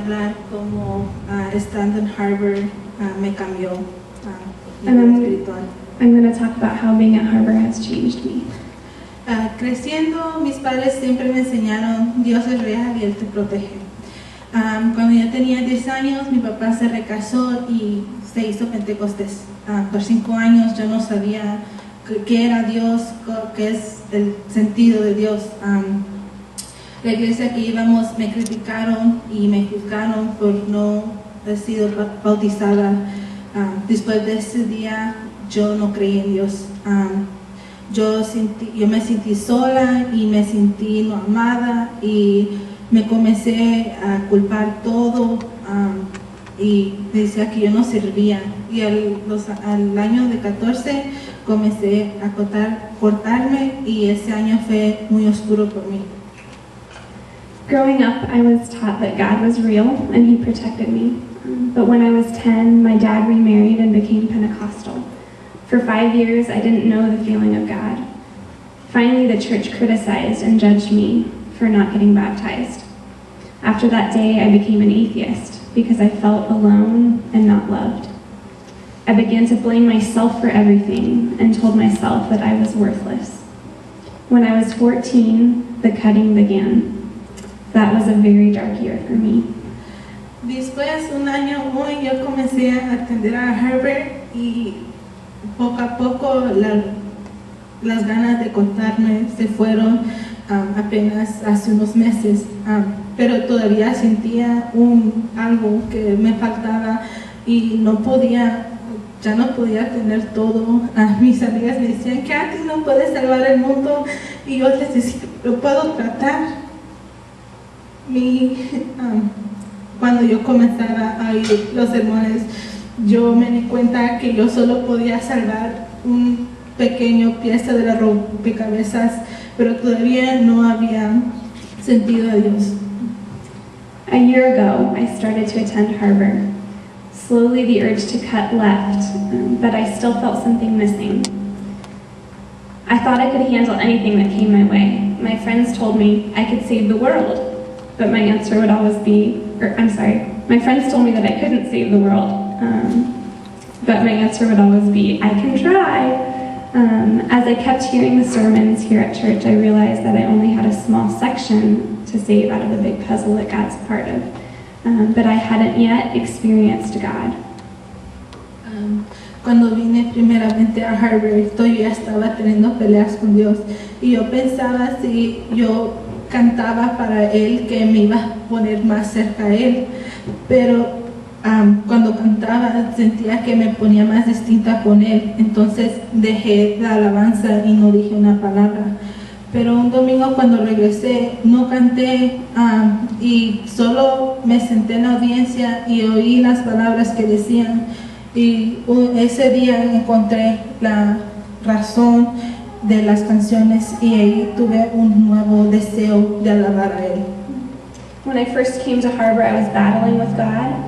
hablar como estando en Harvard me cambió espiritual. I'm going to talk about how being at Harbor has changed me. Creciendo, mis padres siempre me enseñaron, Dios es real y Él te protege. Cuando yo tenía 10 años, mi papá se recasó y se hizo Pentecostés. Por 5 años yo no sabía qué era Dios, qué es el sentido de Dios. La iglesia que íbamos me criticaron y me juzgaron por no haber sido bautizada. Después de ese día yo no creí en Dios. Yo me sentí sola y me sentí no amada y me comencé a culpar todo y decía que yo no servía. Y al año de 14 comencé a cortarme y ese año fue muy oscuro por mí. Growing up, I was taught that God was real and He protected me. But when I was 10, my dad remarried and became Pentecostal. For 5 years, I didn't know the feeling of God. Finally, the church criticized and judged me for not getting baptized. After that day, I became an atheist because I felt alone and not loved. I began to blame myself for everything and told myself that I was worthless. When I was 14, the cutting began. That was a very dark year for me. Después, un año hoy, yo comencé a atender a Harvard y poco a poco las ganas de contarme se fueron apenas hace unos meses, pero todavía sentía algo que me faltaba y ya no podía tener todo. Mis amigas me decían que a ti no puedes salvar el mundo y yo les decía, lo puedo tratar. Cuando yo comenzaba a oír los sermones, yo me di cuenta que yo solo podía salvar un pequeño pieza de la rompecabezas, pero todavía no había sentido a Dios. A year ago, I started to attend Harbor. Slowly, the urge to cut left, but I still felt something missing. I thought I could handle anything that came my way. My friends told me I could save the world, but my answer would always be, my friends told me that I couldn't save the world, but my answer would always be, I can try. As I kept hearing the sermons here at church, I realized that I only had a small section to save out of the big puzzle that God's part of, but I hadn't yet experienced God. Cuando vine primeramente a Harvard, yo ya estaba teniendo peleas con Dios y yo pensaba si yo cantaba para Él que me iba a poner más cerca a Él, pero cuando cantaba sentía que me ponía más distinta con Él, entonces dejé la alabanza y no dije una palabra. Pero un domingo cuando regresé no canté y solo me senté en la audiencia y oí las palabras que decían y ese día encontré la razón de las canciones y ahí tuve un nuevo deseo de alabar a Él. When I first came to Harbor, I was battling with God.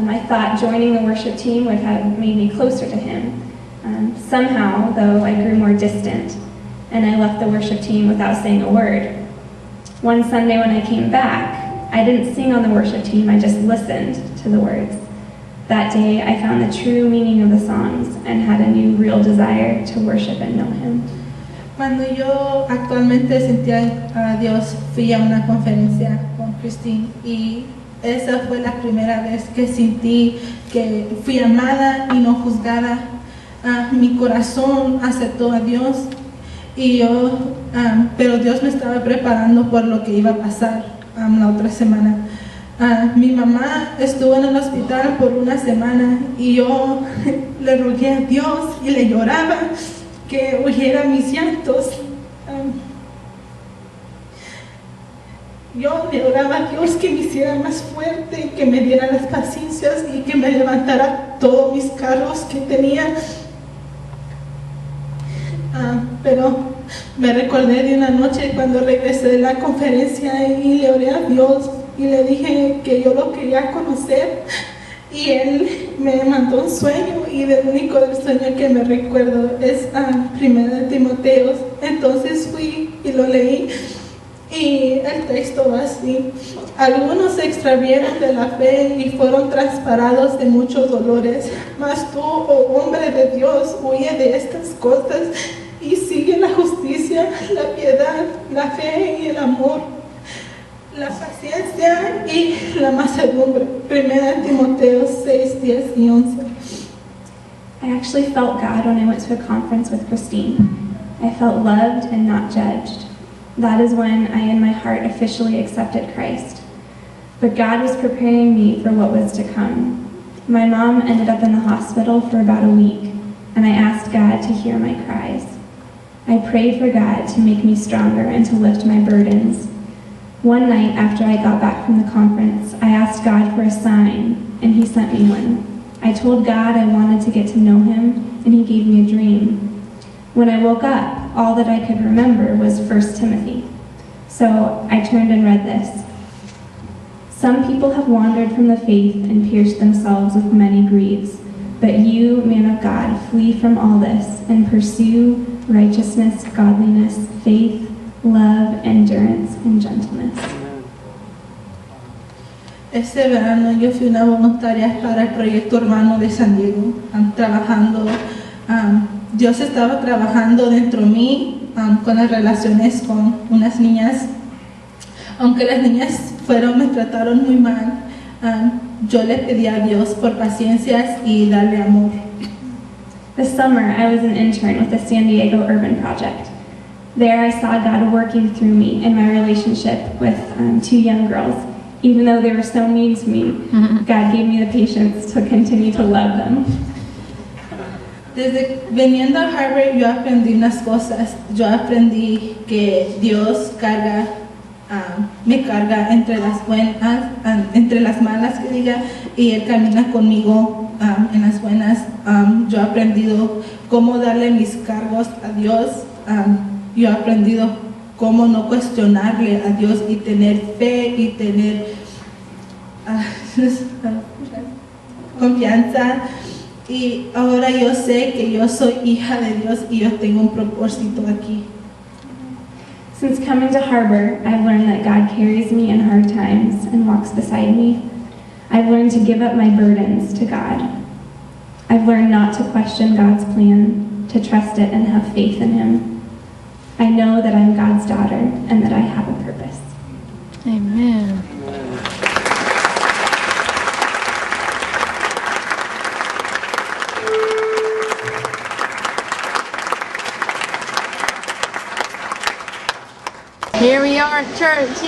I thought joining the worship team would have made me closer to Him. Somehow, though, I grew more distant, and I left the worship team without saying a word. One Sunday when I came back, I didn't sing on the worship team, I just listened to the words. That day, I found the true meaning of the songs and had a new, real desire to worship and know Him. Cuando yo actualmente sentía a Dios, fui a una conferencia con Christine y esa fue la primera vez que sentí que fui amada y no juzgada. Mi corazón aceptó a Dios y pero Dios me estaba preparando por lo que iba a pasar la otra semana. Mi mamá estuvo en el hospital por una semana y yo le rogué a Dios y le lloraba que oyera mis llantos. Yo le oraba a Dios que me hiciera más fuerte, que me diera las paciencias y que me levantara todos mis cargos que tenía. Pero me recordé de una noche cuando regresé de la conferencia y le oré a Dios y le dije que yo lo quería conocer y Él me mandó un sueño y el único del sueño que me recuerdo es 1 Timoteo. Entonces fui y lo leí y el texto va así: Algunos se extravieron de la fe y fueron trasparados de muchos dolores, mas tú, oh hombre de Dios, huye de estas cosas y sigue la justicia, la piedad, la fe y el amor, la paciencia y la mansedumbre. 1 Timoteo 6, 10 y 11. I actually felt God when I went to a conference with Christine. I felt loved and not judged. That is when I, in my heart, officially accepted Christ. But God was preparing me for what was to come. My mom ended up in the hospital for about a week, and I asked God to hear my cries. I prayed for God to make me stronger and to lift my burdens. One night after I got back from the conference, I asked God for a sign, and He sent me one. I told God I wanted to get to know Him, and He gave me a dream. When I woke up, all that I could remember was 1 Timothy. So I turned and read this. Some people have wandered from the faith and pierced themselves with many griefs. But you, man of God, flee from all this and pursue righteousness, godliness, faith, love, endurance, and gentleness. Este verano yo fui una voluntaria para el proyecto urbano de San Diego, Dios estaba trabajando dentro de mí con las relaciones con unas niñas. Aunque las niñas me trataron muy mal, yo le pedí a Dios por paciencias y darle amor. This summer, I was an intern with the San Diego Urban Project. There, I saw God working through me in my relationship with 2 young girls. Even though they were so mean to me, God gave me the patience to continue to love them. Desde viniendo a Harvard, yo aprendí unas cosas. Yo aprendí que Dios me carga entre las buenas, entre las malas que diga, y Él camina conmigo en las buenas. Yo he aprendido cómo darle mis cargos a Dios. Yo he aprendido cómo no cuestionarle a Dios y tener fe y tener confianza. Y ahora yo sé que yo soy hija de Dios y yo tengo un propósito aquí. Since coming to Harbor, I've learned that God carries me in hard times and walks beside me. I've learned to give up my burdens to God. I've learned not to question God's plan, to trust it and have faith in Him. I know that I'm God's daughter and that I have a purpose. Amen. Here we are, church.